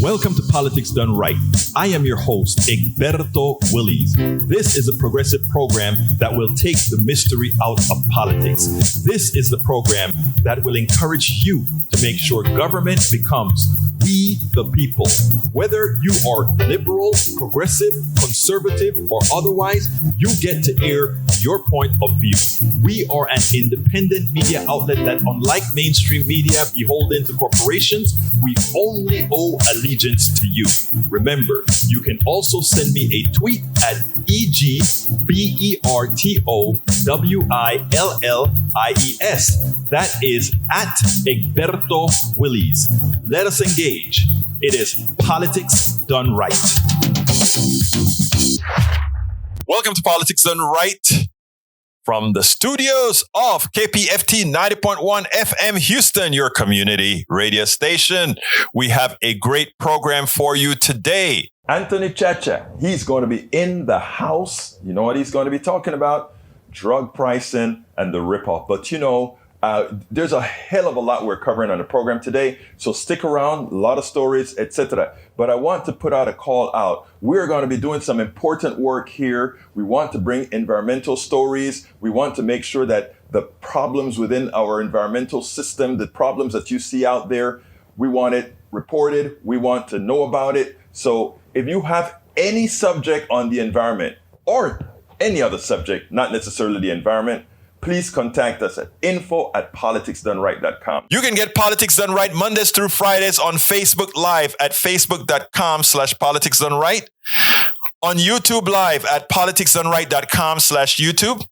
Welcome to Politics Done Right. I am your host, Egberto Willies. This is a progressive program that will take the mystery out of politics. This is the program that will encourage you to make sure government becomes we the people. Whether you are liberal, progressive, conservative, or otherwise, you get to air your point of view. We are an independent media outlet that, unlike mainstream media beholden to corporations, we only owe allegiance to you. Remember, you can also send me a tweet at EGBERTOWILLIES. That is at Egberto Willies. Let us engage. It is Politics Done Right. Welcome to Politics Done Right. From the studios of KPFT 90.1 FM Houston, your community radio station, we have a great program for you today. Antonio Ciaccia, he's going to be in the house. You know what he's going to be talking about? Drug pricing and the ripoff. But there's a hell of a lot we're covering on the program today, so stick around, a lot of stories, etc. But I want to put out a call out. We're going to be doing some important work here. We want to bring environmental stories. We want to make sure that the problems within our environmental system, the problems that you see out there, we want it reported. We want to know about it. So if you have any subject on the environment or any other subject, not necessarily the environment, please contact us at info@politicsdoneright.com. You can get Politics Done Right Mondays through Fridays on Facebook Live at facebook.com/politicsdoneright, on YouTube Live at politicsdoneright.com/YouTube.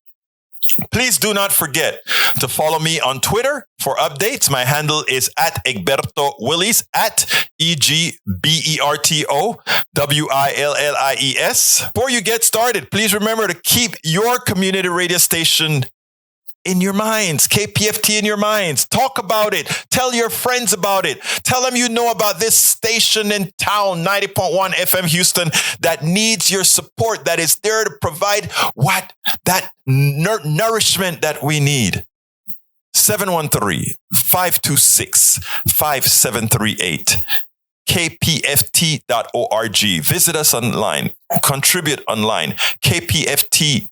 Please do not forget to follow me on Twitter for updates. My handle is at Egberto Willies, at EGBERTOWILLIES. Before you get started, please remember to keep your community radio station in your minds, KPFT in your minds. Talk about it. Tell your friends about it. Tell them you know about this station in town, 90.1 FM Houston, that needs your support, that is there to provide that nourishment that we need. 713-526-5738. KPFT.org. Visit us online. Contribute online. KPFT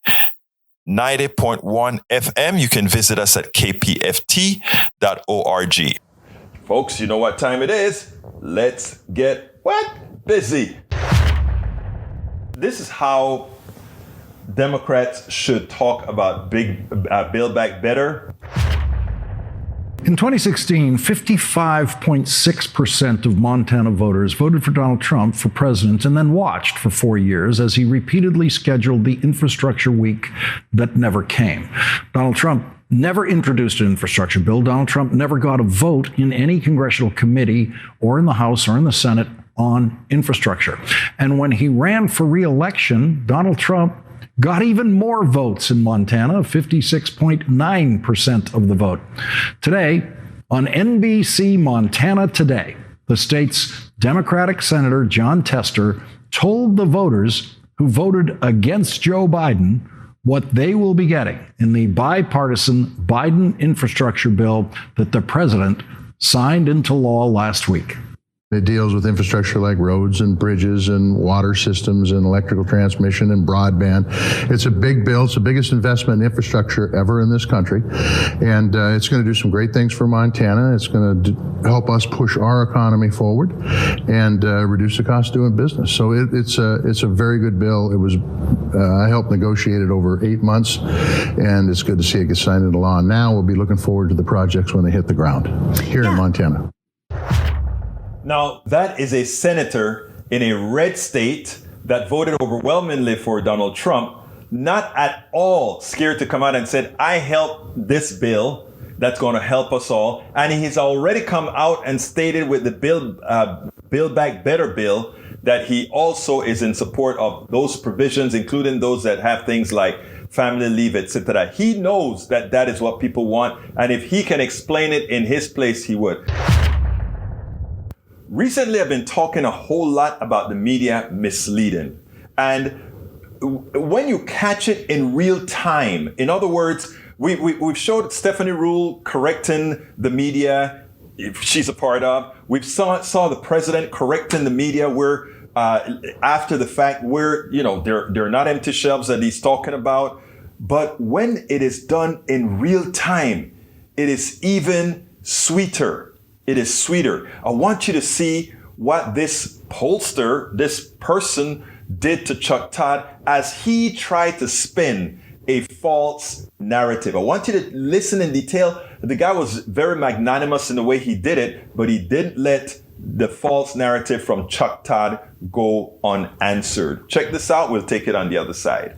90.1 FM. You can visit us at kpft.org. Folks, you know what time it is. Let's get busy. This is how Democrats should talk about Build Back Better. In 2016, 55.6% of Montana voters voted for Donald Trump for president and then watched for 4 years as he repeatedly scheduled the infrastructure week that never came. Donald Trump never introduced an infrastructure bill. Donald Trump never got a vote in any congressional committee or in the House or in the Senate on infrastructure. And when he ran for re-election, Donald Trump got even more votes in Montana, 56.9% of the vote. Today, on NBC Montana Today, the state's Democratic Senator John Tester told the voters who voted against Joe Biden what they will be getting in the bipartisan Biden infrastructure bill that the president signed into law last week. It deals with infrastructure like roads and bridges and water systems and electrical transmission and broadband. It's a big bill. It's the biggest investment in infrastructure ever in this country. And it's going to do some great things for Montana. It's going to help us push our economy forward and reduce the cost of doing business. So it's a very good bill. It was I helped negotiate it over 8 months, and it's good to see it get signed into law. Now we'll be looking forward to the projects when they hit the ground here in Montana. Now, that is a senator in a red state that voted overwhelmingly for Donald Trump, not at all scared to come out and said, I helped this bill that's going to help us all. And he's already come out and stated with the Build Back Better bill that he also is in support of those provisions, including those that have things like family leave, etc. He knows that that is what people want. And if he can explain it in his place, he would. Recently, I've been talking a whole lot about the media misleading. And when you catch it in real time, in other words, we've showed Stephanie Rule correcting the media she's a part of. We've saw the president correcting the media where after the fact where, they're not empty shelves that he's talking about. But when it is done in real time, it is even sweeter. It is sweeter. I want you to see what this pollster, this person did to Chuck Todd as he tried to spin a false narrative. I want you to listen in detail. The guy was very magnanimous in the way he did it, but he didn't let the false narrative from Chuck Todd go unanswered. Check this out. We'll take it on the other side.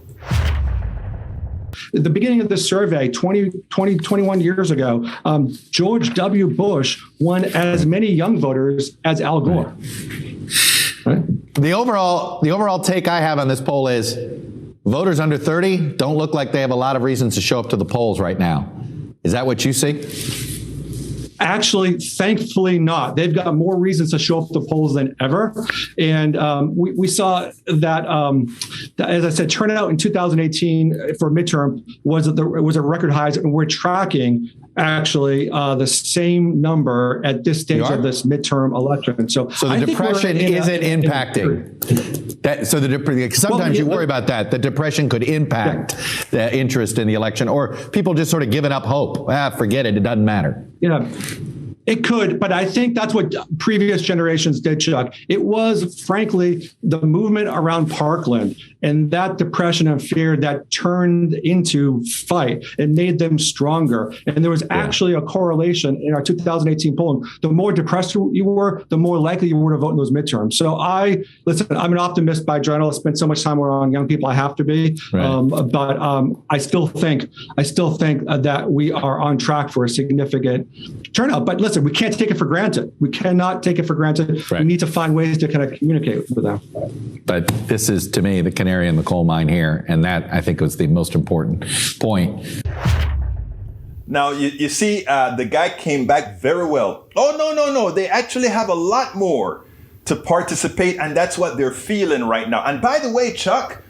At the beginning of this survey, 21 years ago, George W. Bush won as many young voters as Al Gore. Right? The overall take I have on this poll is voters under 30 don't look like they have a lot of reasons to show up to the polls right now. Is that what you see? Actually, thankfully not. They've got more reasons to show up to polls than ever. And we saw that, as I said, turnout in 2018 for midterm was a record high, and we're tracking actually the same number at this stage of this midterm election. So the depression isn't impacting. Sometimes you worry about that. The depression could impact the interest in the election, or people just sort of giving up hope. Forget it. It doesn't matter. It could, but I think that's what previous generations did, Chuck. It was, frankly, the movement around Parkland and that depression and fear that turned into fight and made them stronger. And there was actually a correlation in our 2018 polling. The more depressed you were, the more likely you were to vote in those midterms. So I'm an optimist by journalist. Spent so much time around young people. I have to be, but I still think that we are on track for a significant turnout. But listen, we can't take it for granted. We cannot take it for granted. Right. We need to find ways to kind of communicate with them. But this is, to me, the canary in the coal mine here. And that, I think, was the most important point. Now, you see, the guy came back very well. Oh, no. They actually have a lot more to participate. And that's what they're feeling right now. And by the way, Chuck,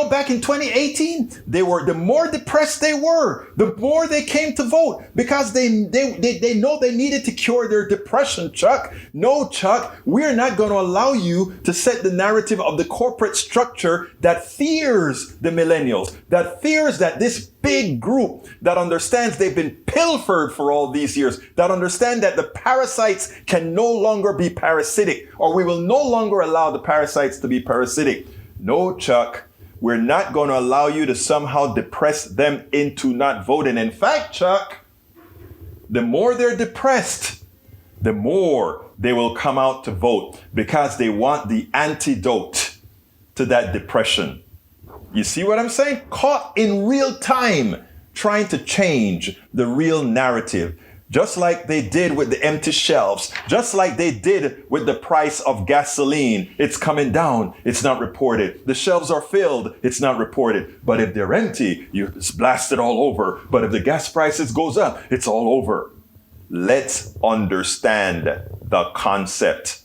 back in 2018, the more depressed they were, the more they came to vote because they know they needed to cure their depression, Chuck. No, Chuck, we're not going to allow you to set the narrative of the corporate structure that fears the millennials, that fears that this big group that understands they've been pilfered for all these years, that understand that the parasites can no longer be parasitic, or we will no longer allow the parasites to be parasitic. No, Chuck. We're not going to allow you to somehow depress them into not voting. In fact, Chuck, the more they're depressed, the more they will come out to vote because they want the antidote to that depression. You see what I'm saying? Caught in real time, trying to change the real narrative. Just like they did with the empty shelves, just like they did with the price of gasoline. It's coming down. It's not reported. The shelves are filled. It's not reported. But if they're empty, it's blasted all over. But if the gas prices goes up, it's all over. Let's understand the concept.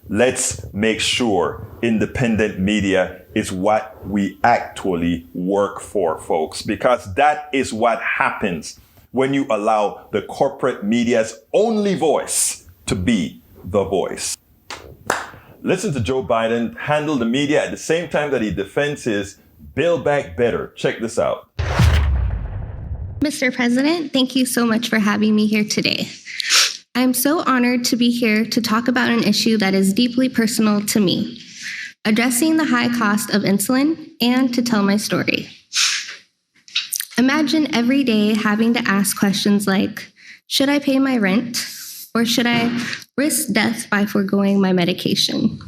Let's make sure independent media is what we actually work for, folks, because that is what happens when you allow the corporate media's only voice to be the voice. Listen to Joe Biden handle the media at the same time that he defends his Build Back Better. Check this out. Mr. President, thank you so much for having me here today. I'm so honored to be here to talk about an issue that is deeply personal to me, addressing the high cost of insulin and to tell my story. Imagine every day having to ask questions like, should I pay my rent? Or should I risk death by foregoing my medication?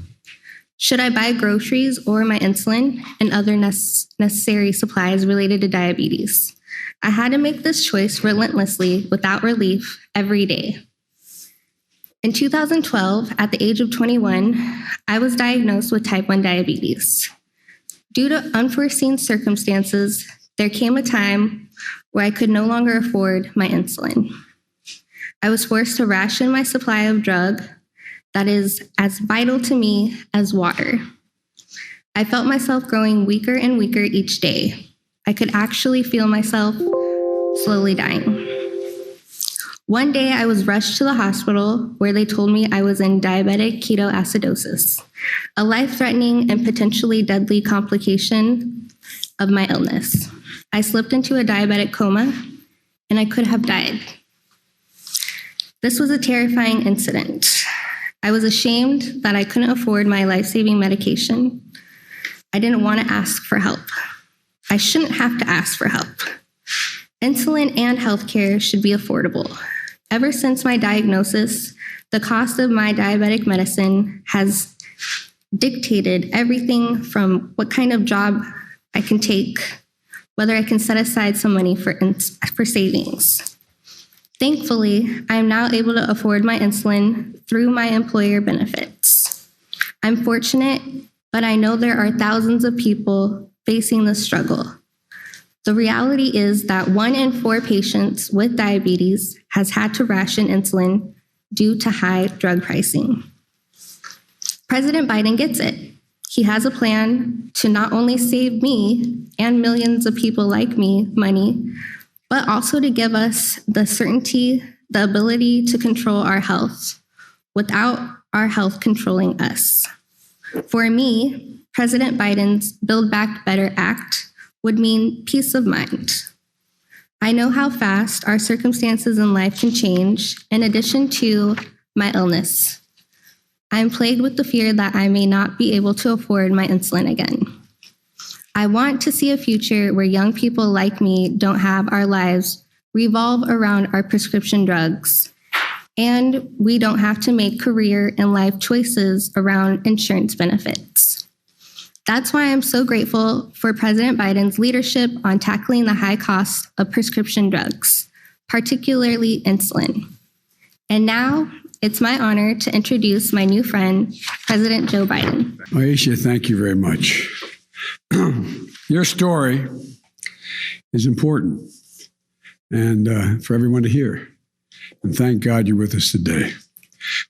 Should I buy groceries or my insulin and other necessary supplies related to diabetes? I had to make this choice relentlessly without relief every day. In 2012, at the age of 21, I was diagnosed with type 1 diabetes. Due to unforeseen circumstances, there came a time where I could no longer afford my insulin. I was forced to ration my supply of drug that is as vital to me as water. I felt myself growing weaker and weaker each day. I could actually feel myself slowly dying. One day I was rushed to the hospital where they told me I was in diabetic ketoacidosis, a life-threatening and potentially deadly complication of my illness. I slipped into a diabetic coma and I could have died. This was a terrifying incident. I was ashamed that I couldn't afford my life-saving medication. I didn't want to ask for help. I shouldn't have to ask for help. Insulin and healthcare should be affordable. Ever since my diagnosis, the cost of my diabetic medicine has dictated everything from what kind of job I can take, whether I can set aside some money for savings. Thankfully, I am now able to afford my insulin through my employer benefits. I'm fortunate, but I know there are thousands of people facing this struggle. The reality is that 1 in 4 patients with diabetes has had to ration insulin due to high drug pricing. President Biden gets it. He has a plan to not only save me and millions of people like me money, but also to give us the certainty, the ability to control our health without our health controlling us. For me, President Biden's Build Back Better Act would mean peace of mind. I know how fast our circumstances in life can change in addition to my illness. I am plagued with the fear that I may not be able to afford my insulin again. I want to see a future where young people like me don't have our lives revolve around our prescription drugs, and we don't have to make career and life choices around insurance benefits. That's why I'm so grateful for President Biden's leadership on tackling the high cost of prescription drugs, particularly insulin. And now, it's my honor to introduce my new friend, President Joe Biden. Aisha, thank you very much. Your story is important and for everyone to hear. And thank God you're with us today.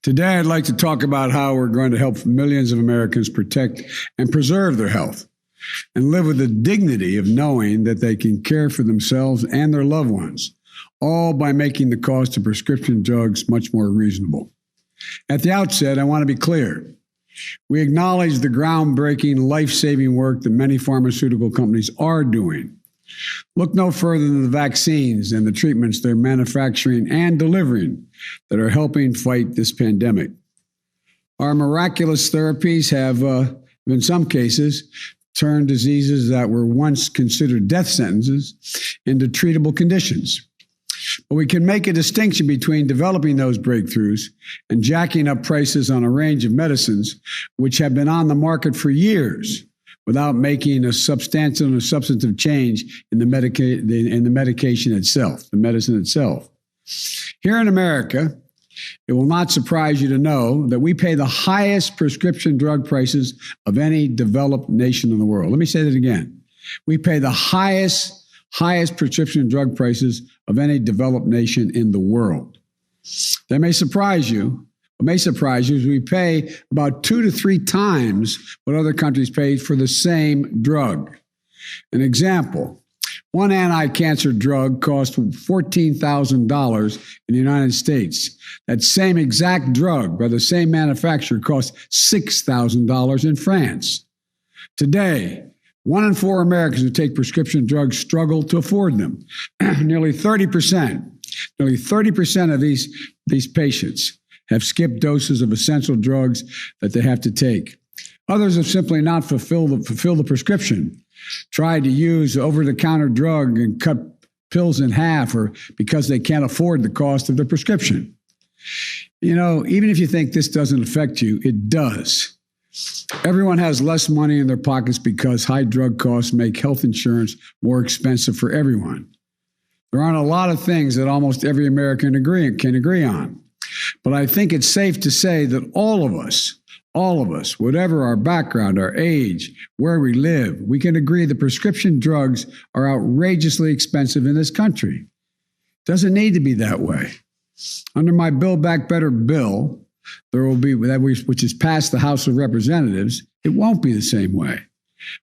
Today, I'd like to talk about how we're going to help millions of Americans protect and preserve their health and live with the dignity of knowing that they can care for themselves and their loved ones, all by making the cost of prescription drugs much more reasonable. At the outset, I want to be clear. We acknowledge the groundbreaking, life-saving work that many pharmaceutical companies are doing. Look no further than the vaccines and the treatments they're manufacturing and delivering that are helping fight this pandemic. Our miraculous therapies have, in some cases, turned diseases that were once considered death sentences into treatable conditions. But we can make a distinction between developing those breakthroughs and jacking up prices on a range of medicines which have been on the market for years without making a substantive or substantive change in the medication itself, the medicine itself. Here in America, it will not surprise you to know that we pay the highest prescription drug prices of any developed nation in the world. Let me say that again. We pay the highest prescription drug prices of any developed nation in the world. That may surprise you. What may surprise you is we pay about 2 to 3 times what other countries pay for the same drug. An example, one anti-cancer drug costs $14,000 in the United States. That same exact drug by the same manufacturer costs $6,000 in France. Today, 1 in 4 Americans who take prescription drugs struggle to afford them. Nearly 30% of these patients have skipped doses of essential drugs that they have to take. Others have simply not fulfilled the prescription, tried to use over-the-counter drug and cut pills in half, or because they can't afford the cost of the prescription. You know, even if you think this doesn't affect you, it does. Everyone has less money in their pockets because high drug costs make health insurance more expensive for everyone. There aren't a lot of things that almost every American can agree on. But I think it's safe to say that all of us, whatever our background, our age, where we live, we can agree that prescription drugs are outrageously expensive in this country. It doesn't need to be that way. Under my Build Back Better bill, there will be, which is passed the House of Representatives, it won't be the same way.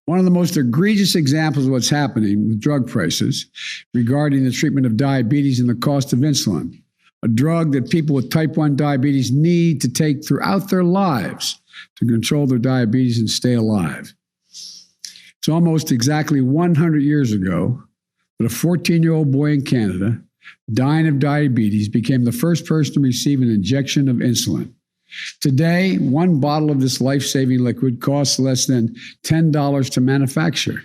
One of the most egregious examples of what's happening with drug prices regarding the treatment of diabetes and the cost of insulin a drug that people with type 1 diabetes need to take throughout their lives to control their diabetes and stay alive. It's almost exactly 100 years ago that a 14-year-old boy in Canada, dying of diabetes, became the first person to receive an injection of insulin. Today, one bottle of this life-saving liquid costs less than $10 to manufacture.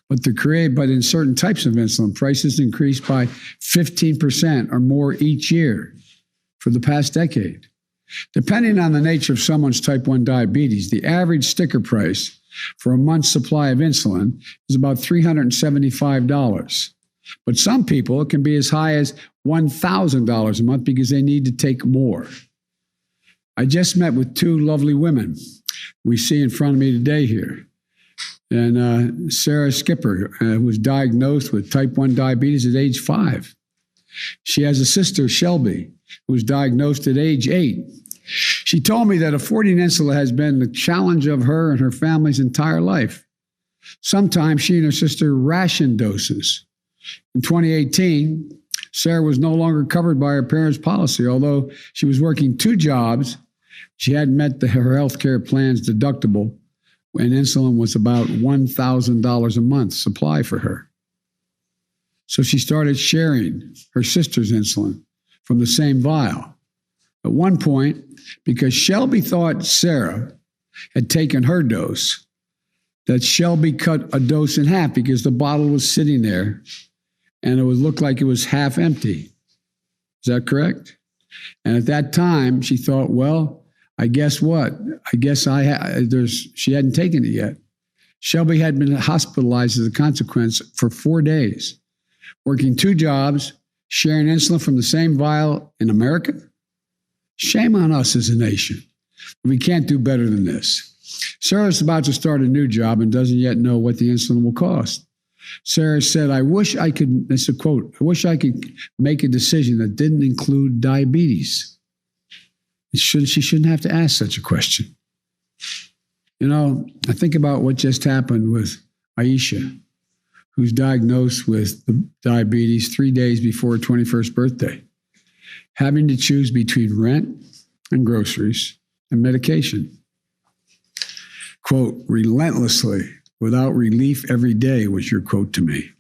But in certain types of insulin, prices increased by 15% or more each year for the past decade. Depending on the nature of someone's type 1 diabetes, the average sticker price for a month's supply of insulin is about $375. But some people, it can be as high as $1,000 a month because they need to take more. I just met with two lovely women we see in front of me today here. And Sarah Skipper was diagnosed with type 1 diabetes at age 5. She has a sister, Shelby, who was diagnosed at age 8. She told me that affording insulin has been the challenge of her and her family's entire life. Sometimes she and her sister ration doses. In 2018, Sarah was no longer covered by her parents' policy. Although she was working 2 jobs, she hadn't met her health care plan's deductible, and insulin was about $1,000 a month supply for her. So she started sharing her sister's insulin from the same vial. At one point, because Shelby thought Sarah had taken her dose, that Shelby cut a dose in half because the bottle was sitting there and it would look like it was half empty. Is that correct? And at that time, she thought, well, I guess what? I guess she hadn't taken it yet. Shelby had been hospitalized as a consequence for 4 days, working 2 jobs, sharing insulin from the same vial in America. Shame on us as a nation. We can't do better than this. Sarah's about to start a new job and doesn't yet know what the insulin will cost. Sarah said, this is a quote, I wish I could make a decision that didn't include diabetes. She shouldn't have to ask such a question. You know, I think about what just happened with Aisha, who's diagnosed with diabetes 3 days before her 21st birthday, having to choose between rent and groceries and medication. Quote, relentlessly, without relief every day was your quote to me.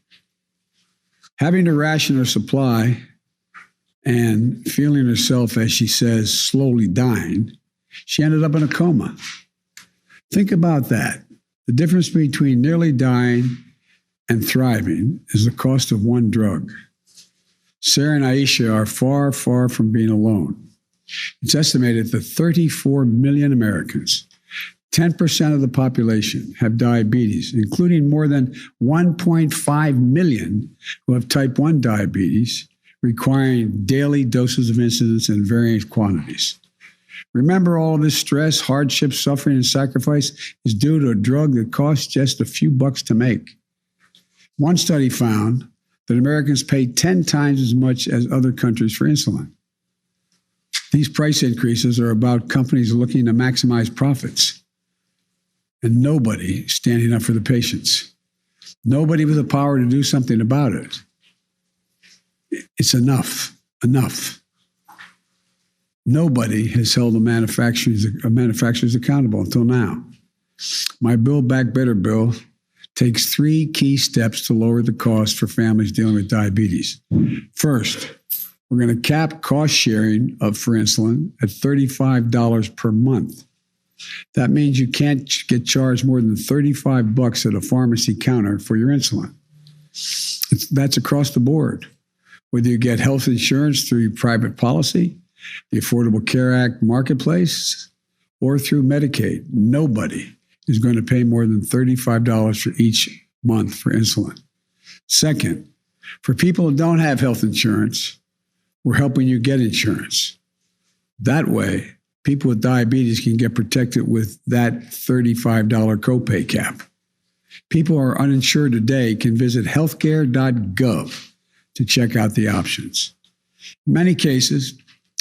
Having to ration her supply and feeling herself, as she says, slowly dying, she ended up in a coma. Think about that. The difference between nearly dying and thriving is the cost of one drug. Sarah and Aisha are far, far from being alone. It's estimated that 34 million Americans, 10% of the population, have diabetes, including more than 1.5 million who have type 1 diabetes, requiring daily doses of insulin in varying quantities. Remember, all of this stress, hardship, suffering, and sacrifice is due to a drug that costs just a few bucks to make. One study found that Americans pay 10 times as much as other countries for insulin. These price increases are about companies looking to maximize profits and nobody standing up for the patients. Nobody with the power to do something about it. It's enough. Nobody has held the manufacturers accountable until now. My Build Back Better bill takes 3 key steps to lower the cost for families dealing with diabetes. First, we're going to cap cost sharing for insulin at $35 per month. That means you can't get charged more than $35 at a pharmacy counter for your insulin. That's across the board. Whether you get health insurance through your private policy, the Affordable Care Act marketplace, or through Medicaid, nobody is going to pay more than $35 for each month for insulin. Second, for people who don't have health insurance, we're helping you get insurance. That way, people with diabetes can get protected with that $35 copay cap. People who are uninsured today can visit healthcare.gov to check out the options. In many cases,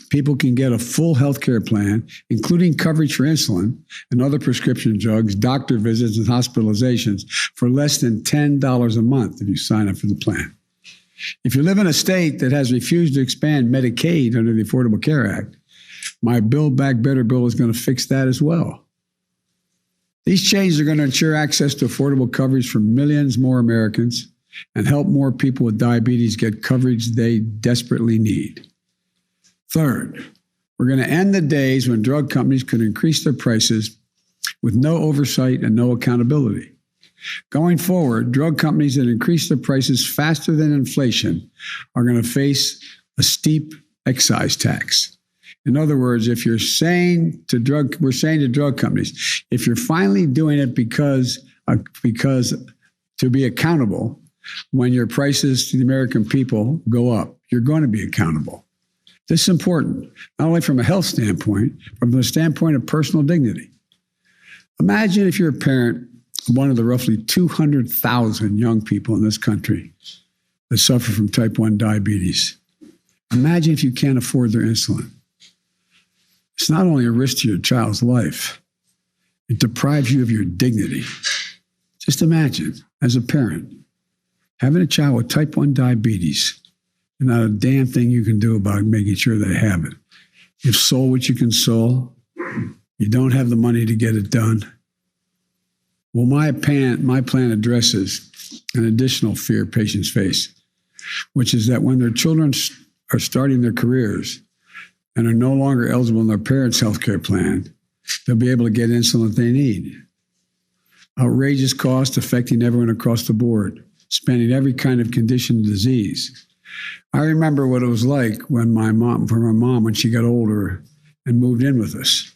people can get a full health care plan, including coverage for insulin and other prescription drugs, doctor visits, and hospitalizations for less than $10 a month if you sign up for the plan. If you live in a state that has refused to expand Medicaid under the Affordable Care Act, my Build Back Better bill is going to fix that as well. These changes are going to ensure access to affordable coverage for millions more Americans and help more people with diabetes get coverage they desperately need. Third, we're going to end the days when drug companies could increase their prices with no oversight and no accountability. Going forward, drug companies that increase their prices faster than inflation are going to face a steep excise tax. In other words, if we're saying to drug companies, if you're finally doing it because to be accountable, when your prices to the American people go up, you're going to be accountable. This is important, not only from a health standpoint, but from the standpoint of personal dignity. Imagine if you're a parent of one of the roughly 200,000 young people in this country that suffer from type 1 diabetes. Imagine if you can't afford their insulin. It's not only a risk to your child's life, it deprives you of your dignity. Just imagine, as a parent, having a child with type 1 diabetes and not a damn thing you can do about making sure they have it. You've sold what you can sell. You don't have the money to get it done. Well, my plan addresses an additional fear patients face, which is that when their children are starting their careers and are no longer eligible in their parents' health care plan, they'll be able to get insulin that they need. Outrageous cost affecting everyone across the board, spanning every kind of condition and disease. I remember what it was like when my mom, when she got older and moved in with us.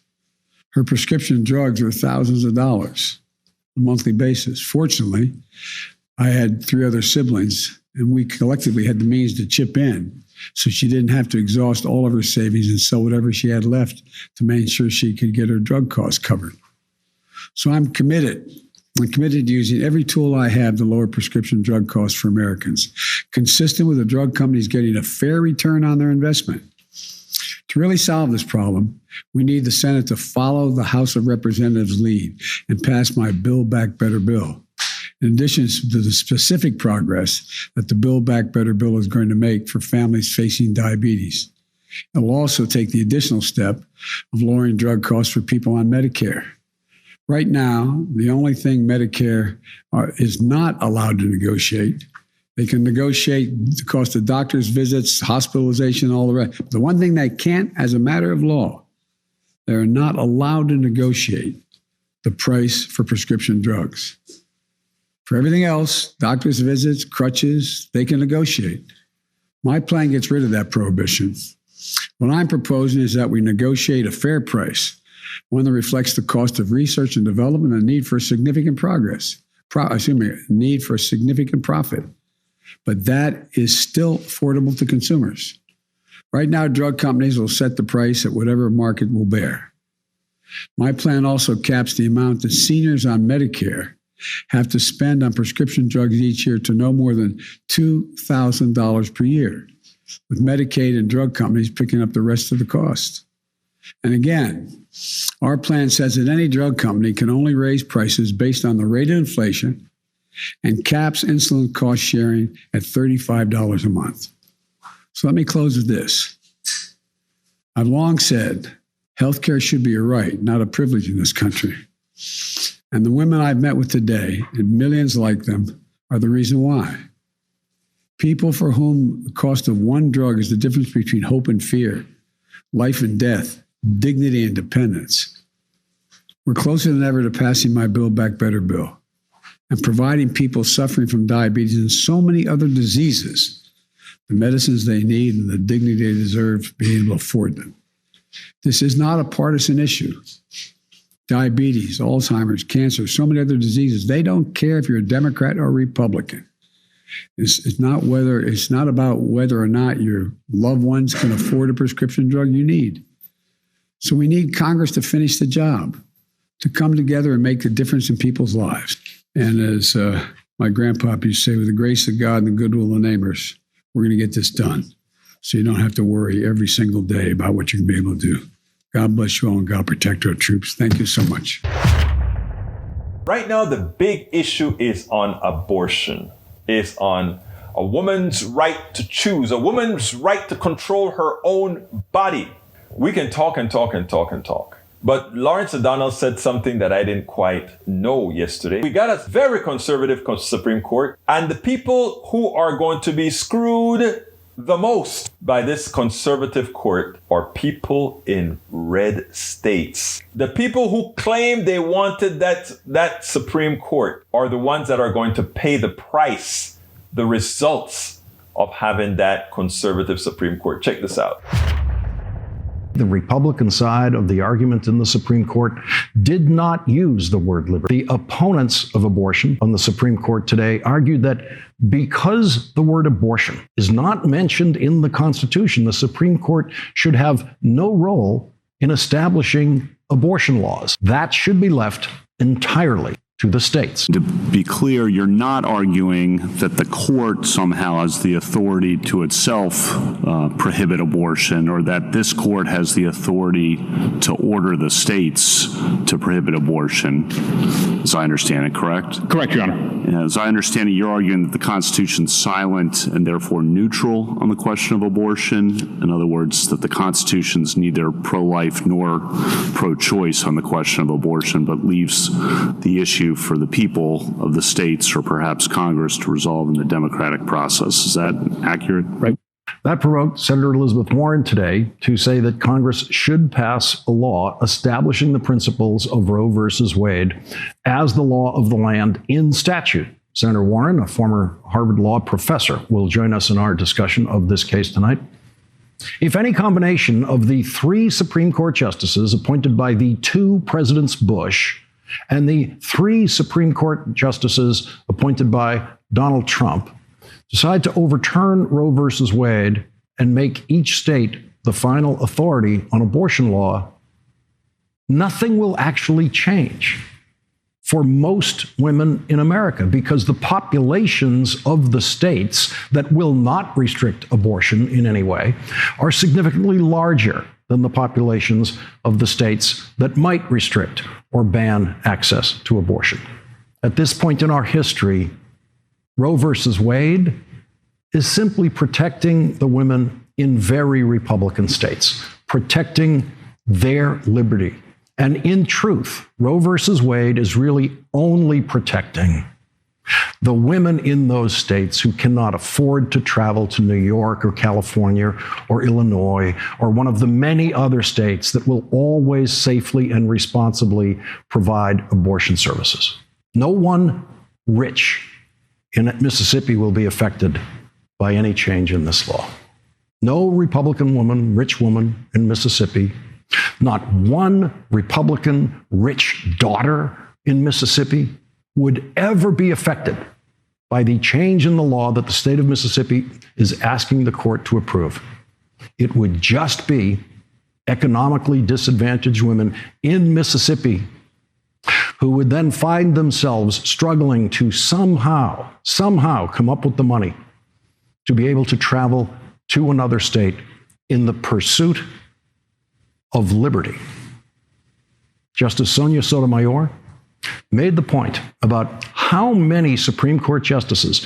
Her prescription drugs were thousands of dollars on a monthly basis. Fortunately, I had 3 other siblings, and we collectively had the means to chip in, so she didn't have to exhaust all of her savings and sell whatever she had left to make sure she could get her drug costs covered. So I'm committed to using every tool I have to lower prescription drug costs for Americans, consistent with the drug companies getting a fair return on their investment. To really solve this problem, we need the Senate to follow the House of Representatives' lead and pass my Build Back Better bill. In addition to the specific progress that the Build Back Better bill is going to make for families facing diabetes, it will also take the additional step of lowering drug costs for people on Medicare. Right now, the only thing Medicare is not allowed to negotiate, they can negotiate the cost of doctors' visits, hospitalization, all the rest. The one thing they can't, as a matter of law, they're not allowed to negotiate the price for prescription drugs. For everything else, doctors' visits, crutches, they can negotiate. My plan gets rid of that prohibition. What I'm proposing is that we negotiate a fair price, one that reflects the cost of research and development and need for significant need for significant profit. But that is still affordable to consumers. Right now, drug companies will set the price at whatever market will bear. My plan also caps the amount that seniors on Medicare have to spend on prescription drugs each year to no more than $2,000 per year, with Medicaid and drug companies picking up the rest of the cost. And again, our plan says that any drug company can only raise prices based on the rate of inflation and caps insulin cost sharing at $35 a month. So let me close with this. I've long said healthcare should be a right, not a privilege in this country. And the women I've met with today, and millions like them, are the reason why. People for whom the cost of one drug is the difference between hope and fear, life and death, dignity and dependence. We're closer than ever to passing my Build Back Better bill and providing people suffering from diabetes and so many other diseases the medicines they need and the dignity they deserve being able to afford them. This is not a partisan issue. Diabetes, Alzheimer's, cancer, so many other diseases, they don't care if you're a Democrat or Republican. It's not about whether or not your loved ones can afford a prescription drug you need. So we need Congress to finish the job, to come together and make a difference in people's lives. And as my grandpa used to say, with the grace of God and the goodwill of the neighbors, we're going to get this done. So you don't have to worry every single day about what you're going to be able to do. God bless you all and God protect our troops. Thank you so much. Right now, the big issue is on abortion, is on a woman's right to choose, a woman's right to control her own body. We can talk and talk and talk and talk. But Lawrence O'Donnell said something that I didn't quite know yesterday. We got a very conservative Supreme Court, and the people who are going to be screwed the most by this conservative court are people in red states. The people who claim they wanted that Supreme Court are the ones that are going to pay the price, the results of having that conservative Supreme Court. Check this out. The Republican side of the argument in the Supreme Court did not use the word liberty. The opponents of abortion on the Supreme Court today argued that because the word abortion is not mentioned in the Constitution, the Supreme Court should have no role in establishing abortion laws. That should be left entirely to the states. To be clear, you're not arguing that the court somehow has the authority to itself prohibit abortion, or that this court has the authority to order the states to prohibit abortion, as I understand it, correct? Correct, Your Honor. As I understand it, you're arguing that the Constitution's silent and therefore neutral on the question of abortion. In other words, that the Constitution's neither pro-life nor pro-choice on the question of abortion, but leaves the issue for the people of the states or perhaps Congress to resolve in the democratic process. Is that accurate? Right. That provoked Senator Elizabeth Warren today to say that Congress should pass a law establishing the principles of Roe versus Wade as the law of the land in statute. Senator Warren, a former Harvard Law professor, will join us in our discussion of this case tonight. If any combination of the 3 Supreme Court justices appointed by the 2 Presidents Bush and the 3 Supreme Court justices appointed by Donald Trump decide to overturn Roe versus Wade and make each state the final authority on abortion law, nothing will actually change for most women in America, because the populations of the states that will not restrict abortion in any way are significantly larger than the populations of the states that might restrict or ban access to abortion. At this point in our history, Roe versus Wade is simply protecting the women in very Republican states, protecting their liberty. And in truth, Roe versus Wade is really only protecting the women in those states who cannot afford to travel to New York or California or Illinois or one of the many other states that will always safely and responsibly provide abortion services. No one rich in Mississippi will be affected by any change in this law. No Republican woman, rich woman in Mississippi, not one Republican rich daughter in Mississippi would ever be affected by the change in the law that the state of Mississippi is asking the court to approve. It would just be economically disadvantaged women in Mississippi who would then find themselves struggling to somehow come up with the money to be able to travel to another state in the pursuit of liberty. Justice Sonia Sotomayor made the point about how many Supreme Court justices,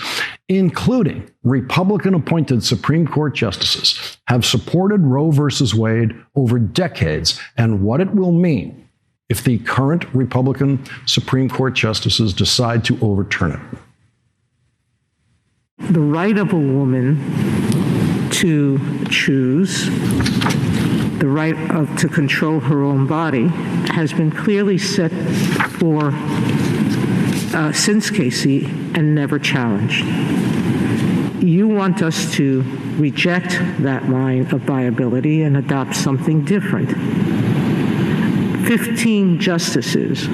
including Republican-appointed Supreme Court justices, have supported Roe versus Wade over decades, and what it will mean if the current Republican Supreme Court justices decide to overturn it. The right of a woman to choose, the right to control her own body, has been clearly set for since Casey and never challenged. You want us to reject that line of viability and adopt something different. 15 justices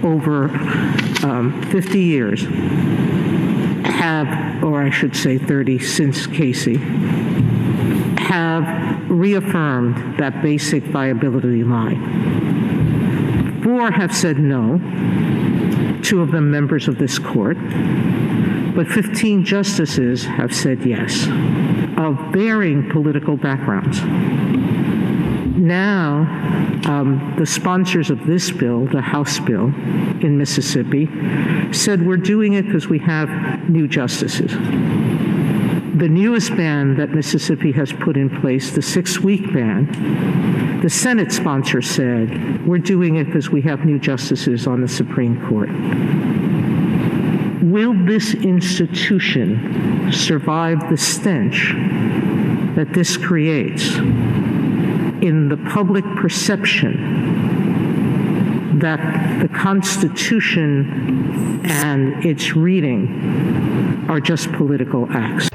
over 50 years have, or I should say 30 since Casey, have reaffirmed that basic viability line. 4 have said no, 2 of them members of this court, but 15 justices have said yes, of varying political backgrounds. Now, the sponsors of this bill, the House bill in Mississippi, said we're doing it because we have new justices. The newest ban that Mississippi has put in place, the 6-week ban, the Senate sponsor said, we're doing it because we have new justices on the Supreme Court. Will this institution survive the stench that this creates in the public perception that the Constitution and its reading are just political acts?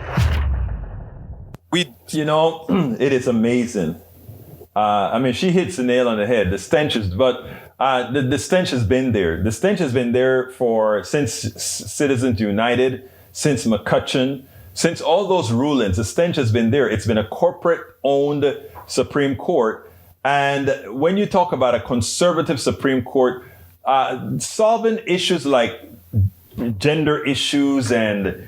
It is amazing. She hits the nail on the head. The stench is, but the stench has been there. The stench has been there since Citizens United, since McCutcheon, since all those rulings. The stench has been there. It's been a corporate-owned Supreme Court. And when you talk about a conservative Supreme Court, solving issues like gender issues and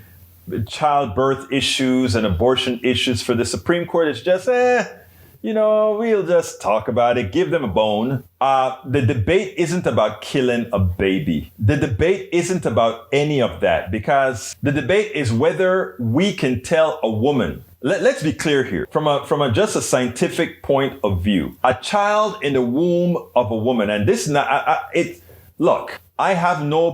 childbirth issues and abortion issues for the Supreme Court is just, we'll just talk about it, give them a bone. The debate isn't about killing a baby. The debate isn't about any of that, because the debate is whether we can tell a woman. Let's be clear here. From just a scientific point of view, a child in the womb of a woman, and this look, I have no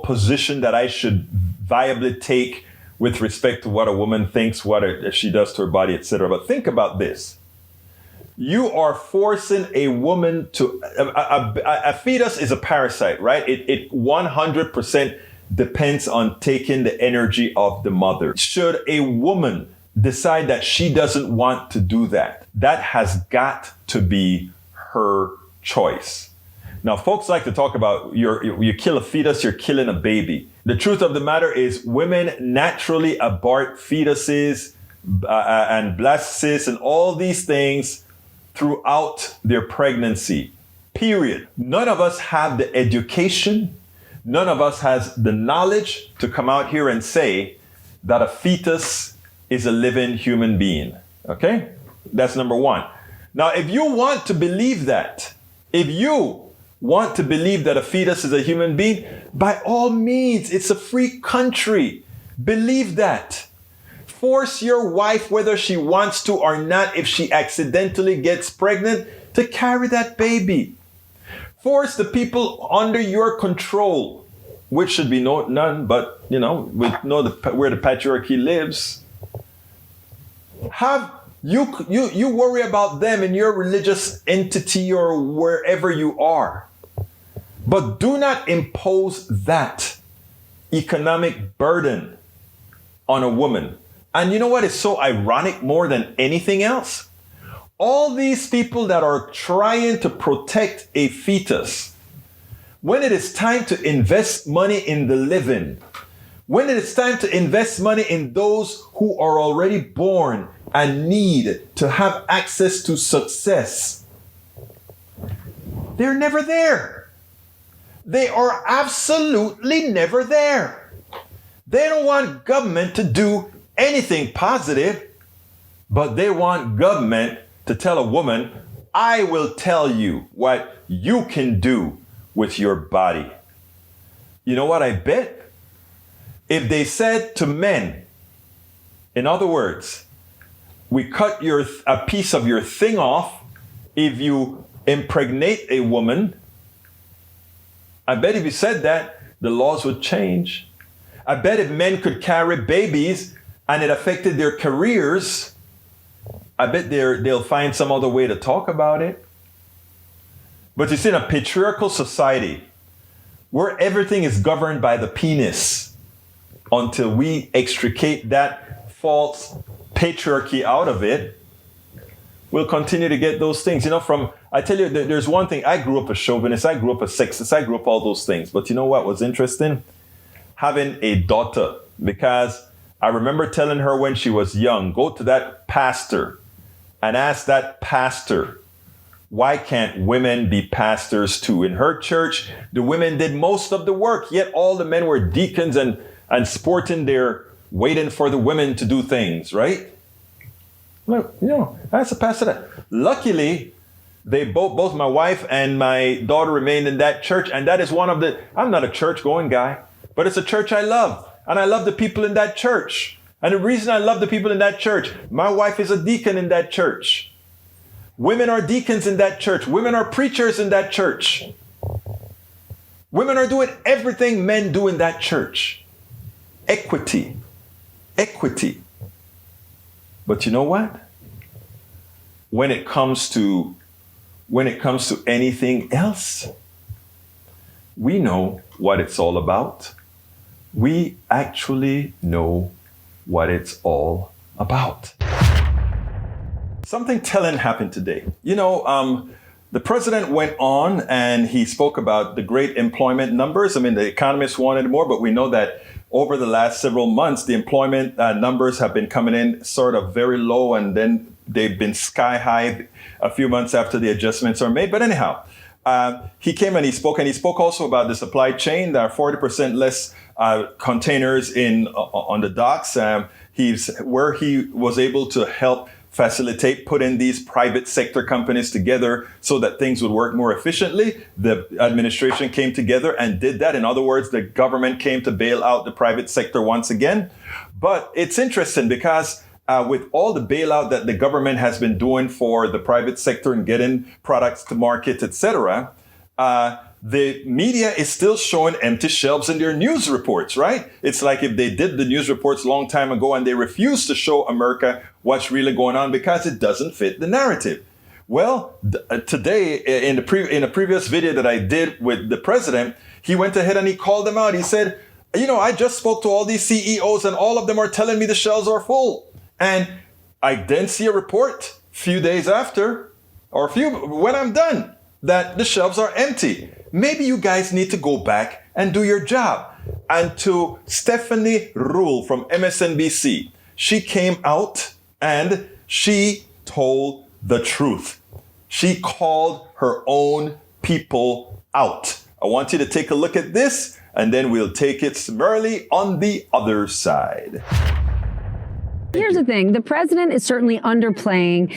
position that I should viably take with respect to what a woman thinks, what she does to her body, etc. But think about this. You are forcing a woman to, a fetus is a parasite, right? It 100% depends on taking the energy of the mother. Should a woman decide that she doesn't want to do that, that has got to be her choice. Now, folks like to talk about you kill a fetus, you're killing a baby. The truth of the matter is women naturally abort fetuses and blastocysts and all these things throughout their pregnancy, period. None of us have the education, none of us has the knowledge to come out here and say that a fetus is a living human being, okay? That's number one. Now, if you want to believe that, if you want to believe that a fetus is a human being, by all means, it's a free country. Believe that. Force your wife, whether she wants to or not, if she accidentally gets pregnant, to carry that baby. Force the people under your control, which should be none, but we know where the patriarchy lives. You worry about them in your religious entity or wherever you are. But do not impose that economic burden on a woman. And you know what is so ironic more than anything else? All these people that are trying to protect a fetus, when it is time to invest money in the living, when it is time to invest money in those who are already born and need to have access to success, they're never there. They are absolutely never there. They don't want government to do anything positive, but they want government to tell a woman, I will tell you what you can do with your body. You know what I bet? If they said to men, in other words, we cut a piece of your thing off if you impregnate a woman, I bet if you said that, the laws would change. I bet if men could carry babies and it affected their careers, I bet they'll find some other way to talk about it. But you see, in a patriarchal society where everything is governed by the penis, until we extricate that false patriarchy out of it, we'll continue to get those things. I tell you, there's one thing. I grew up a chauvinist. I grew up a sexist. I grew up all those things. But you know what was interesting? Having a daughter, because I remember telling her when she was young, go to that pastor and ask that pastor, why can't women be pastors too? In her church, the women did most of the work, yet all the men were deacons and sporting their waiting for the women to do things, right? Look, that's a pastor that. Luckily, they both my wife and my daughter remained in that church. And that is I'm not a church going guy, but it's a church I love. And I love the people in that church. And the reason I love the people in that church, my wife is a deacon in that church. Women are deacons in that church. Women are preachers in that church. Women are doing everything men do in that church. Equity. Equity. But you know what? When it comes to anything else, we know what it's all about. We actually know what it's all about. Something telling happened today. The president went on and he spoke about the great employment numbers. I mean, the economists wanted more, but we know that over the last several months, the employment numbers have been coming in sort of very low, and then they've been sky high a few months after the adjustments are made. But anyhow, he came and he spoke also about the supply chain. There are 40% less containers on the docks. Where he was able to help facilitate, put in these private sector companies together so that things would work more efficiently. The administration came together and did that. In other words, the government came to bail out the private sector once again. But it's interesting because with all the bailout that the government has been doing for the private sector and getting products to market, etc., the media is still showing empty shelves in their news reports, right? It's like if they did the news reports a long time ago and they refuse to show America what's really going on because it doesn't fit the narrative. Well, today, in a previous video that I did with the president, he went ahead and he called them out. He said, I just spoke to all these CEOs and all of them are telling me the shelves are full. And I then see a report a few days after, when I'm done, that the shelves are empty. Maybe you guys need to go back and do your job. And to Stephanie Ruhle from MSNBC, she came out and she told the truth. She called her own people out. I want you to take a look at this, and then we'll take it summarily on the other side. Here's the thing. The president is certainly underplaying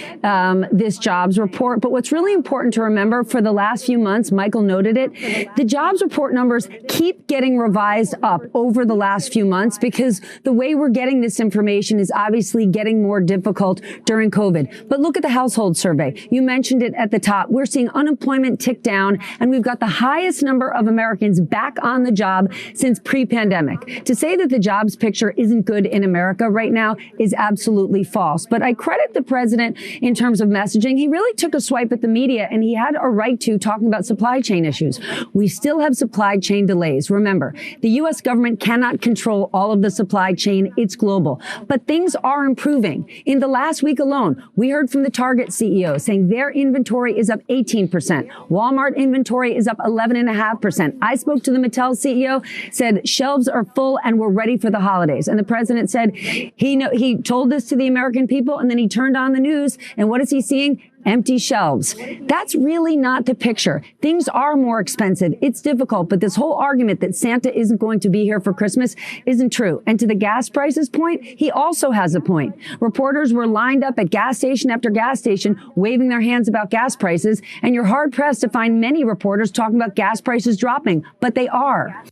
this jobs report. But what's really important to remember, for the last few months, Michael noted it, the jobs report numbers keep getting revised up over the last few months because the way we're getting this information is obviously getting more difficult during COVID. But look at the household survey. You mentioned it at the top. We're seeing unemployment tick down, and we've got the highest number of Americans back on the job since pre-pandemic. To say that the jobs picture isn't good in America right now is absolutely false. But I credit the president in terms of messaging. He really took a swipe at the media, and he had a right to, talking about supply chain issues. We still have supply chain delays. Remember, the U.S. government cannot control all of the supply chain. It's global. But things are improving. In the last week alone, we heard from the Target CEO saying their inventory is up 18%. Walmart inventory is up 11.5%. I spoke to the Mattel CEO, said shelves are full and we're ready for the holidays. And the president said he told this to the American people, and then he turned on the news, and what is he seeing? Empty shelves. That's really not the picture. Things are more expensive. It's difficult, but this whole argument that Santa isn't going to be here for Christmas isn't true. And to the gas prices point, he also has a point. Reporters were lined up at gas station after gas station waving their hands about gas prices, and you're hard-pressed to find many reporters talking about gas prices dropping, but they are.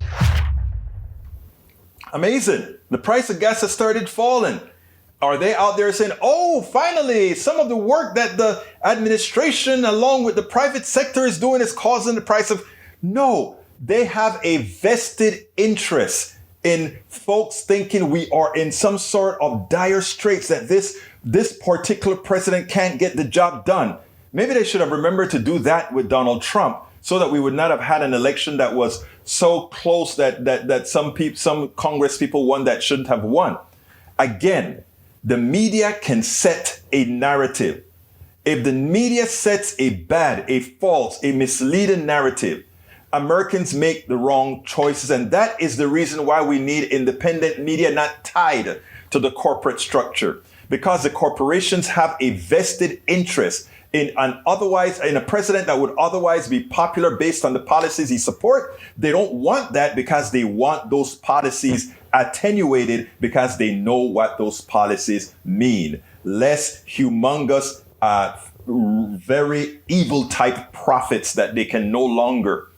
Amazing. The price of gas has started falling. Are they out there saying, oh, finally, some of the work that the administration along with the private sector is doing is causing the price of... No, they have a vested interest in folks thinking we are in some sort of dire straits, that this particular president can't get the job done. Maybe they should have remembered to do that with Donald Trump, so that we would not have had an election that was so close that some Congress people won that shouldn't have won. Again, the media can set a narrative. If the media sets a bad, a false, a misleading narrative, Americans make the wrong choices. And that is the reason why we need independent media not tied to the corporate structure. Because the corporations have a vested interest in a president that would otherwise be popular based on the policies he supports. They don't want that because they want those policies attenuated, because they know what those policies mean. Less humongous, very evil type profits that they can no longer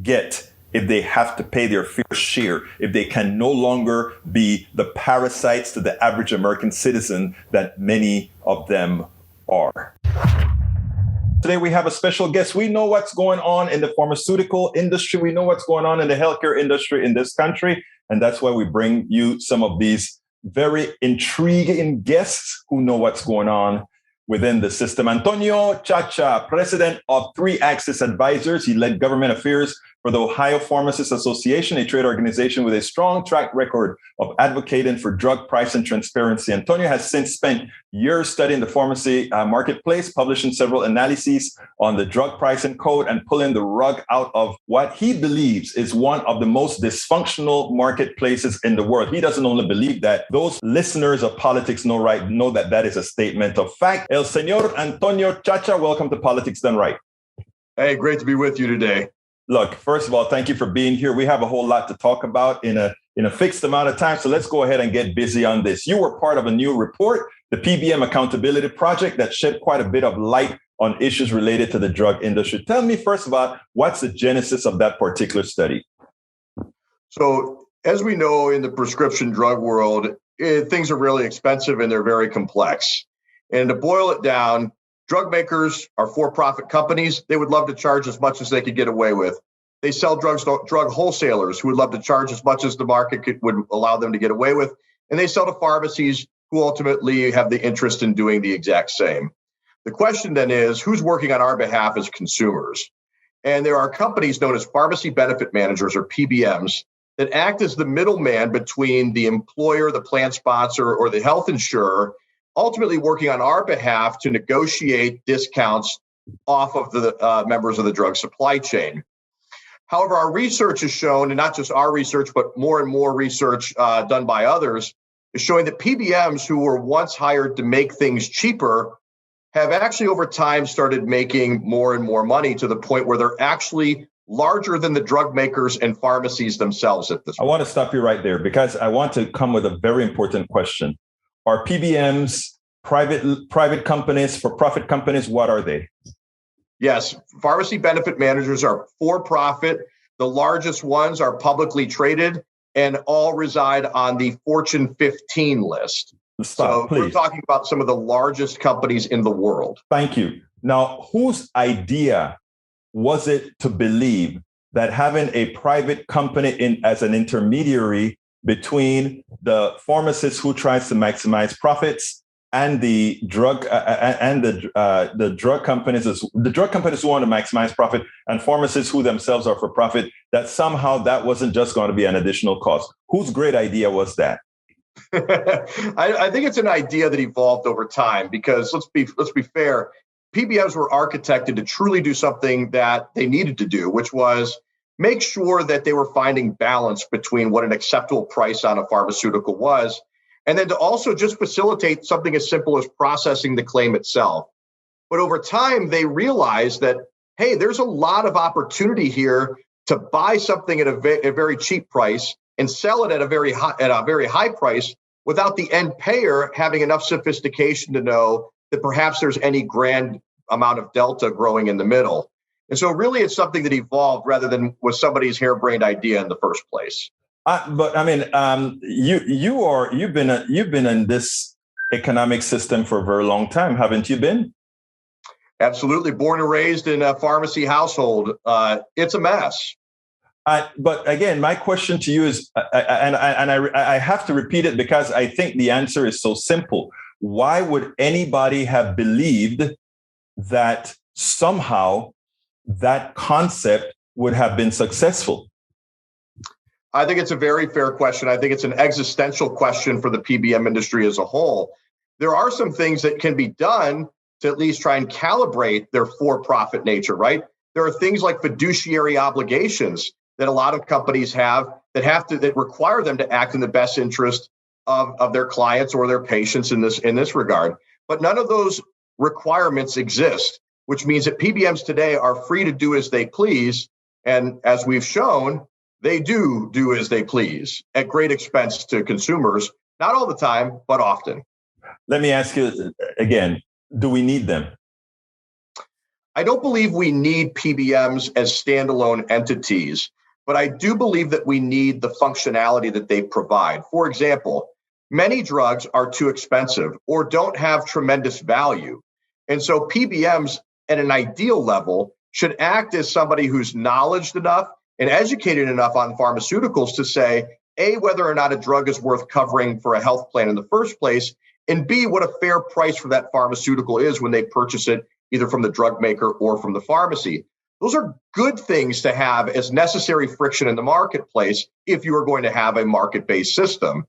get if they have to pay their fair share, if they can no longer be the parasites to the average American citizen that many of them are. Today we have a special guest. We know what's going on in the pharmaceutical industry. We know what's going on in the healthcare industry in this country. And that's why we bring you some of these very intriguing guests who know what's going on within the system. Antonio Ciaccia, president of 3 Axis Advisors. He led government affairs for the Ohio Pharmacists Association, a trade organization with a strong track record of advocating for drug price and transparency. Antonio has since spent years studying the pharmacy marketplace, publishing several analyses on the drug pricing code, and pulling the rug out of what he believes is one of the most dysfunctional marketplaces in the world. He doesn't only believe that. Those listeners of politics know that that is a statement of fact. El Señor Antonio Ciaccia, welcome to Politics Done Right. Hey, great to be with you today. Look, first of all, thank you for being here. We have a whole lot to talk about in a fixed amount of time. So let's go ahead and get busy on this. You were part of a new report, the PBM Accountability Project, that shed quite a bit of light on issues related to the drug industry. Tell me first about what's the genesis of that particular study? So as we know in the prescription drug world, things are really expensive and they're very complex. And to boil it down, drug makers are for-profit companies. They would love to charge as much as they could get away with. They sell drugs to drug wholesalers who would love to charge as much as the market would allow them to get away with. And they sell to pharmacies who ultimately have the interest in doing the exact same. The question then is, who's working on our behalf as consumers? And there are companies known as pharmacy benefit managers, or PBMs, that act as the middleman between the employer, the plan sponsor, or the health insurer, ultimately working on our behalf to negotiate discounts off of the members of the drug supply chain. However, our research has shown, and not just our research, but more and more research done by others, is showing that PBMs who were once hired to make things cheaper have actually over time started making more and more money to the point where they're actually larger than the drug makers and pharmacies themselves at this point. I want to stop you right there because I want to come with a very important question. Are PBMs private companies, for-profit companies? What are they? Yes, pharmacy benefit managers are for-profit. The largest ones are publicly traded and all reside on the Fortune 15 list. Stop, please. We're talking about some of the largest companies in the world. Thank you. Now, whose idea was it to believe that having a private company as an intermediary between the pharmacist who tries to maximize profits and the drug the drug companies who want to maximize profit and pharmacists who themselves are for profit, that somehow that wasn't just going to be an additional cost? Whose great idea was that? I think it's an idea that evolved over time because let's be fair. PBMs were architected to truly do something that they needed to do, which was make sure that they were finding balance between what an acceptable price on a pharmaceutical was, and then to also just facilitate something as simple as processing the claim itself. But over time, they realized that, hey, there's a lot of opportunity here to buy something at a very cheap price and sell it at a very high price without the end payer having enough sophistication to know that perhaps there's any grand amount of delta growing in the middle. And so really it's something that evolved rather than was somebody's harebrained idea in the first place. But I mean, you've been in this economic system for a very long time, haven't you been? Absolutely. Born and raised in a pharmacy household. It's a mess. But again, my question to you is, I have to repeat it because I think the answer is so simple. Why would anybody have believed that somehow that concept would have been successful? I think it's a very fair question. I think it's an existential question for the PBM industry as a whole. There are some things that can be done to at least try and calibrate their for-profit nature, right? There are things like fiduciary obligations that a lot of companies have that require them to act in the best interest of their clients or their patients in this regard. But none of those requirements exist, which means that PBMs today are free to do as they please. And as we've shown, they do as they please at great expense to consumers, not all the time, but often. Let me ask you again, do we need them? I don't believe we need PBMs as standalone entities. but I do believe that we need the functionality that they provide. For example, many drugs are too expensive or don't have tremendous value. And so PBMs at an ideal level should act as somebody who's knowledgeable enough and educated enough on pharmaceuticals to say, A, whether or not a drug is worth covering for a health plan in the first place, and B, what a fair price for that pharmaceutical is when they purchase it either from the drug maker or from the pharmacy. Those are good things to have as necessary friction in the marketplace if you are going to have a market-based system.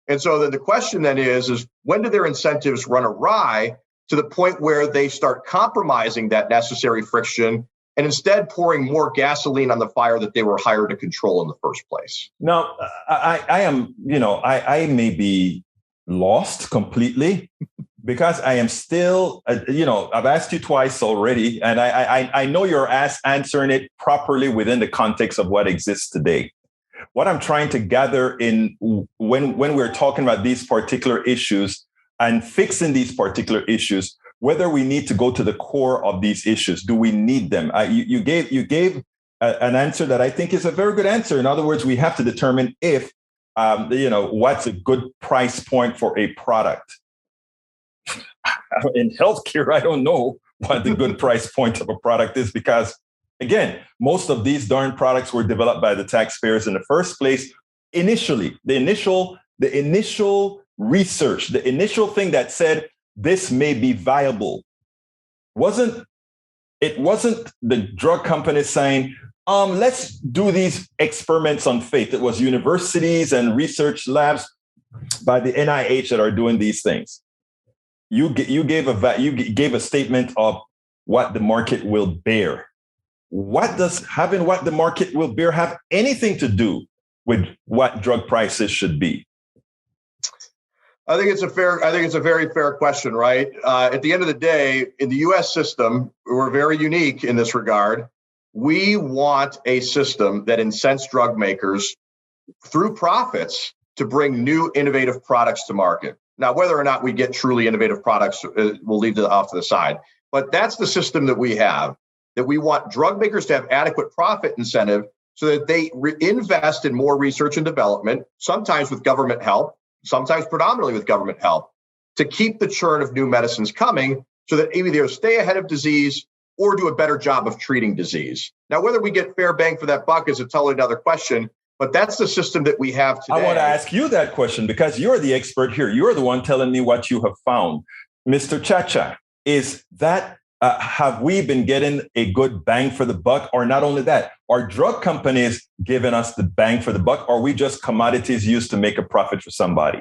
And so then the question then is when do their incentives run awry to the point where they start compromising that necessary friction and instead pouring more gasoline on the fire that they were hired to control in the first place? Now, I may be lost completely because I am still, I've asked you twice already, and I know you're answering it properly within the context of what exists today. What I'm trying to gather in when we're talking about these particular issues and fixing these particular issues, whether we need to go to the core of these issues, do we need them? You gave an answer that I think is a very good answer. In other words, we have to determine if, what's a good price point for a product. In healthcare, I don't know what the good price point of a product is because, again, most of these darn products were developed by the taxpayers in the first place. Initially, the initial research, the initial thing that said this may be viable, wasn't the drug companies saying, let's do these experiments on faith. It was universities and research labs by the NIH that are doing these things. You gave a statement of what the market will bear. What does having what the market will bear have anything to do with what drug prices should be? I think it's a very fair question, right? At the end of the day, in the U.S. system, we're very unique in this regard. We want a system that incents drug makers through profits to bring new innovative products to market. Now, whether or not we get truly innovative products, we'll leave it off to the side. But that's the system that we have, that we want drug makers to have adequate profit incentive so that they invest in more research and development, sometimes with government help, sometimes predominantly with government help, to keep the churn of new medicines coming so that either stay ahead of disease or do a better job of treating disease. Now, whether we get fair bang for that buck is a totally another question, but that's the system that we have today. I want to ask you that question because you're the expert here. You're the one telling me what you have found. Mr. Ciaccia, is that, have we been getting a good bang for the buck? Or not only that, are drug companies giving us the bang for the buck? Or are we just commodities used to make a profit for somebody?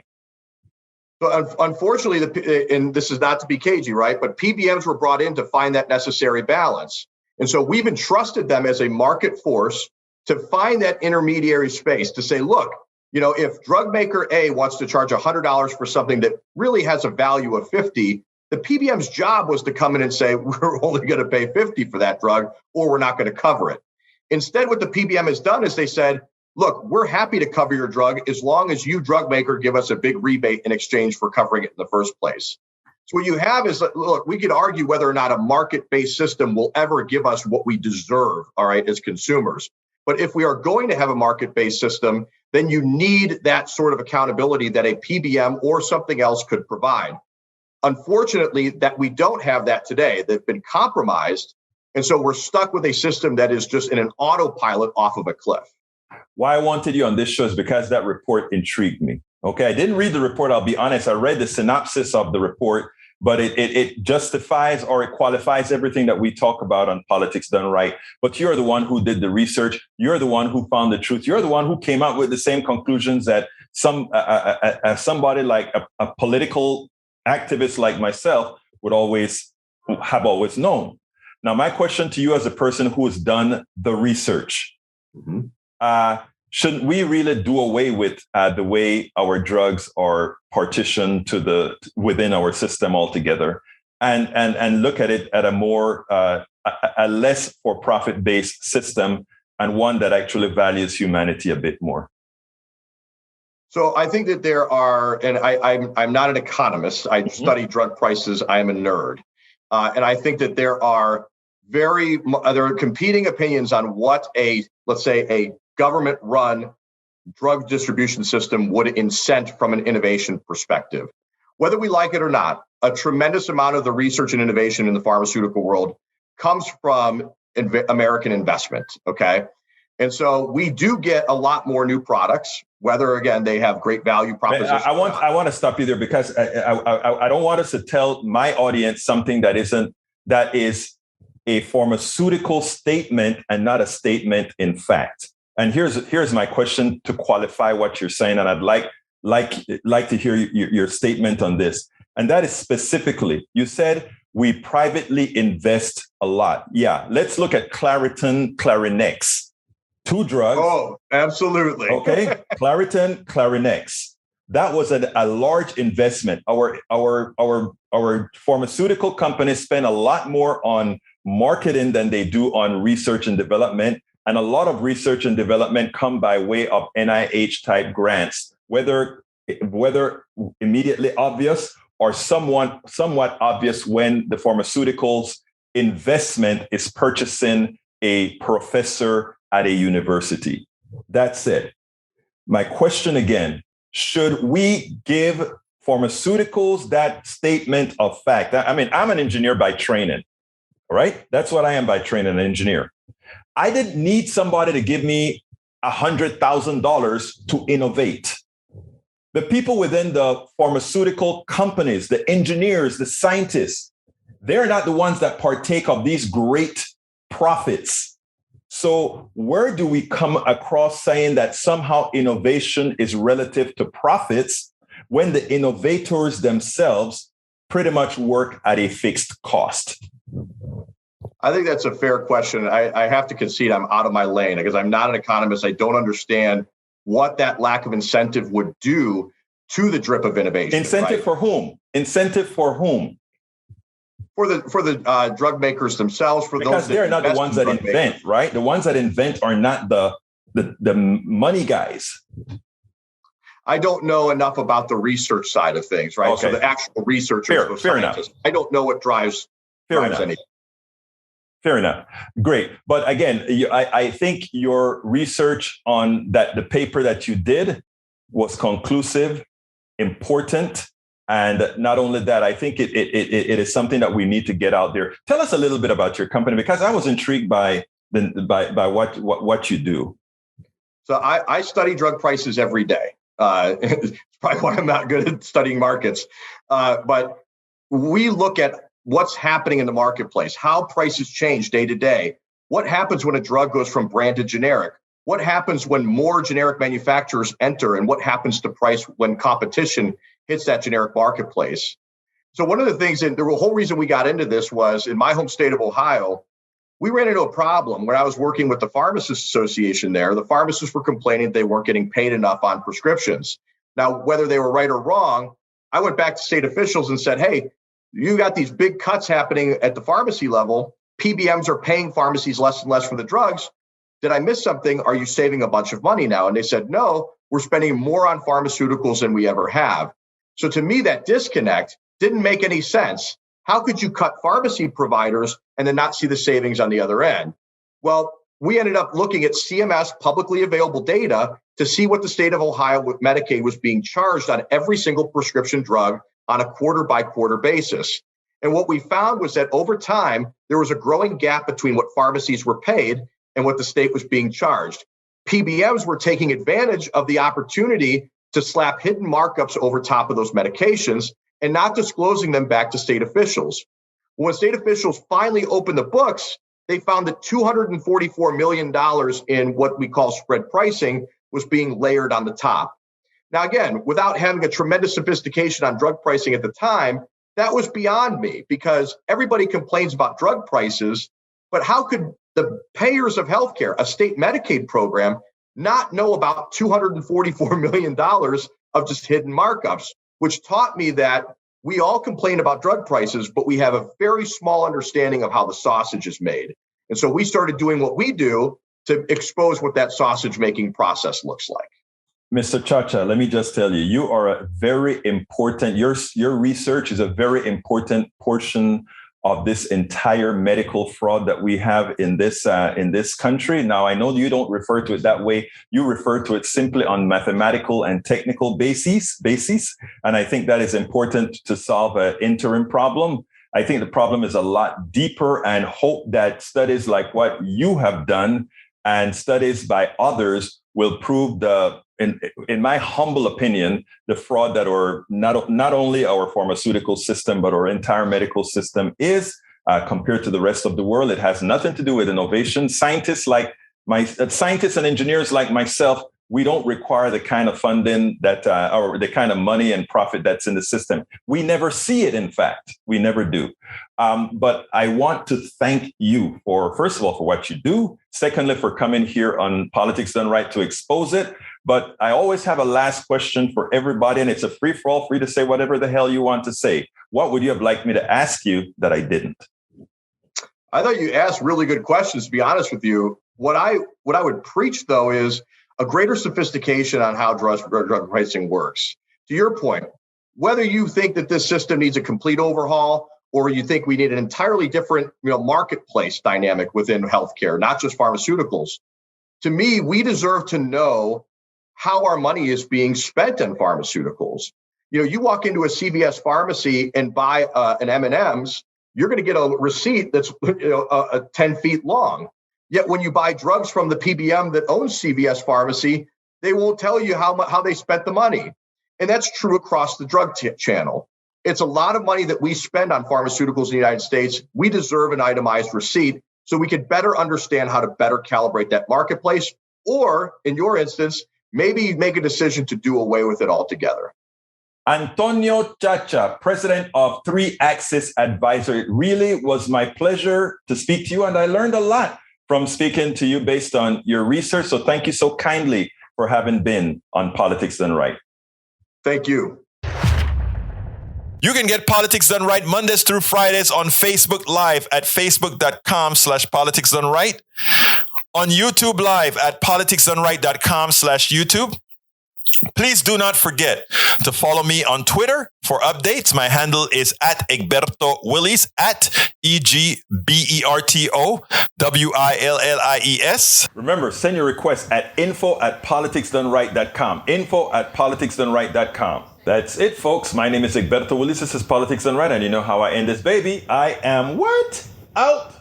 So unfortunately, and this is not to be cagey, right? But PBMs were brought in to find that necessary balance. And so we've entrusted them as a market force to find that intermediary space to say, look, if drug maker A wants to charge $100 for something that really has a value of $50, the PBM's job was to come in and say, we're only going to pay $50 for that drug, or we're not going to cover it. Instead, what the PBM has done is they said, look, we're happy to cover your drug as long as you, drug maker, give us a big rebate in exchange for covering it in the first place. So what you have is, look, we could argue whether or not a market-based system will ever give us what we deserve, all right, as consumers. But if we are going to have a market-based system, then you need that sort of accountability that a PBM or something else could provide. Unfortunately, that we don't have that today. They've been compromised. And so we're stuck with a system that is just in an autopilot off of a cliff. Why I wanted you on this show is because that report intrigued me. Okay, I didn't read the report, I'll be honest. I read the synopsis of the report, but it justifies or it qualifies everything that we talk about on Politics Done Right. But you're the one who did the research. You're the one who found the truth. You're the one who came up with the same conclusions that somebody like a political activist like myself would always known. Now, my question to you as a person who has done the research, shouldn't we really do away with the way our drugs are partitioned within our system altogether, and look at it at a more a less for-profit based system and one that actually values humanity a bit more? So I think that there are, and I'm not an economist. I study drug prices. I am a nerd, and I think that there are competing opinions on what let's say a government-run drug distribution system would incent from an innovation perspective. Whether we like it or not, a tremendous amount of the research and innovation in the pharmaceutical world comes from American investment, okay? And so we do get a lot more new products, whether, again, they have great value propositions. I want to stop you there because I don't want us to tell my audience something that is a pharmaceutical statement and not a statement in fact. And here's my question to qualify what you're saying, and I'd like to hear your statement on this. And that is specifically, you said we privately invest a lot. Yeah, let's look at Claritin, Clarinex. 2 drugs. Oh, absolutely. Okay, Claritin, Clarinex. That was a large investment. Our pharmaceutical companies spend a lot more on marketing than they do on research and development. And a lot of research and development come by way of NIH type grants, whether immediately obvious or somewhat obvious when the pharmaceuticals investment is purchasing a professor at a university. That's it. My question again, should we give pharmaceuticals that statement of fact? I mean, I'm an engineer by training, right? That's what I am by training, an engineer. I didn't need somebody to give me $100,000 to innovate. The people within the pharmaceutical companies, the engineers, the scientists, they're not the ones that partake of these great profits. So where do we come across saying that somehow innovation is relative to profits when the innovators themselves pretty much work at a fixed cost? I think that's a fair question. I have to concede I'm out of my lane because I'm not an economist. I don't understand what that lack of incentive would do to the drip of innovation. Incentive for whom? Incentive for whom? For the drug makers themselves, because they're not the ones that invent, right? The ones that invent are not the money guys. I don't know enough about the research side of things, right? Okay. So the actual researchers, fair enough. I don't know what drives anything. Fair enough. Great. But again, I think your research on the paper that you did was conclusive, important. And not only that, I think it is something that we need to get out there. Tell us a little bit about your company, because I was intrigued by what you do. So I study drug prices every day. It's probably why I'm not good at studying markets. But we look at what's happening in the marketplace, how prices change day to day. What happens when a drug goes from brand to generic? What happens when more generic manufacturers enter? And what happens to price when competition hits that generic marketplace? So one of the things, and the whole reason we got into this was in my home state of Ohio, we ran into a problem when I was working with the Pharmacists Association there. The pharmacists were complaining they weren't getting paid enough on prescriptions. Now, whether they were right or wrong, I went back to state officials and said, hey, you got these big cuts happening at the pharmacy level. PBMs are paying pharmacies less and less for the drugs. Did I miss something? Are you saving a bunch of money now? And they said, no, we're spending more on pharmaceuticals than we ever have. So to me, that disconnect didn't make any sense. How could you cut pharmacy providers and then not see the savings on the other end? Well, we ended up looking at CMS publicly available data to see what the state of Ohio with Medicaid was being charged on every single prescription drug on a quarter by quarter basis. And what we found was that over time, there was a growing gap between what pharmacies were paid and what the state was being charged. PBMs were taking advantage of the opportunity to slap hidden markups over top of those medications and not disclosing them back to state officials. When state officials finally opened the books, they found that $244 million in what we call spread pricing was being layered on the top. Now, again, without having a tremendous sophistication on drug pricing at the time, that was beyond me because everybody complains about drug prices, but how could the payers of healthcare, a state Medicaid program, not know about $244 million of just hidden markups, which taught me that we all complain about drug prices, but we have a very small understanding of how the sausage is made. And so we started doing what we do to expose what that sausage making process looks like. Mr. Ciaccia, let me just tell you, you are a very important, your research is a very important portion of this entire medical fraud that we have in this country. Now, I know you don't refer to it that way. You refer to it simply on mathematical and technical basis. And I think that is important to solve an interim problem. I think the problem is a lot deeper, and hope that studies like what you have done and studies by others will prove in my humble opinion, the fraud that not only our pharmaceutical system, but our entire medical system is compared to the rest of the world. It has nothing to do with innovation. Scientists and engineers like myself, we don't require the kind of funding or the kind of money and profit that's in the system. We never see it, in fact. We never do. But I want to thank you first of all, for what you do. Secondly, for coming here on Politics Done Right to expose it. But I always have a last question for everybody, and it's a free-for-all, free to say whatever the hell you want to say. What would you have liked me to ask you that I didn't? I thought you asked really good questions, to be honest with you. What I would preach, though, is a greater sophistication on how drug pricing works. To your point, whether you think that this system needs a complete overhaul or you think we need an entirely different marketplace dynamic within healthcare, not just pharmaceuticals, to me, we deserve to know how our money is being spent on pharmaceuticals. You walk into a CVS pharmacy and buy an M&Ms, you're going to get a receipt that's 10 feet long. Yet when you buy drugs from the PBM that owns CVS pharmacy, they won't tell you how they spent the money. And that's true across the drug channel. It's a lot of money that we spend on pharmaceuticals in the United States. We deserve an itemized receipt so we could better understand how to better calibrate that marketplace, or in your instance, maybe make a decision to do away with it altogether. Antonio Ciaccia, president of Axis Advisors. It really was my pleasure to speak to you, and I learned a lot from speaking to you based on your research. So thank you so kindly for having been on Politics Done Right. Thank you. You can get Politics Done Right Mondays through Fridays on Facebook Live at facebook.com/politicsdoneright, on YouTube Live at politicsdoneright.com/YouTube. Please do not forget to follow me on Twitter for updates. My handle is at Egberto Willies, at EGBERTOWILLIES. Remember, send your requests at info@politicsdoneright.com. info@politicsdoneright.com. That's it, folks. My name is Egberto Willies. This is Politics Done Right, and you know how I end this baby. I am what? Out.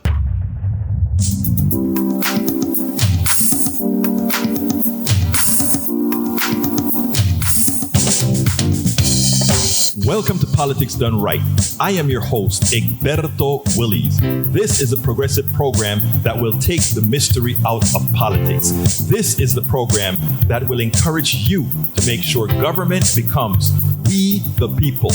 Welcome to Politics Done Right. I am your host, Egberto Willies. This is a progressive program that will take the mystery out of politics. This is the program that will encourage you to make sure government becomes we the people.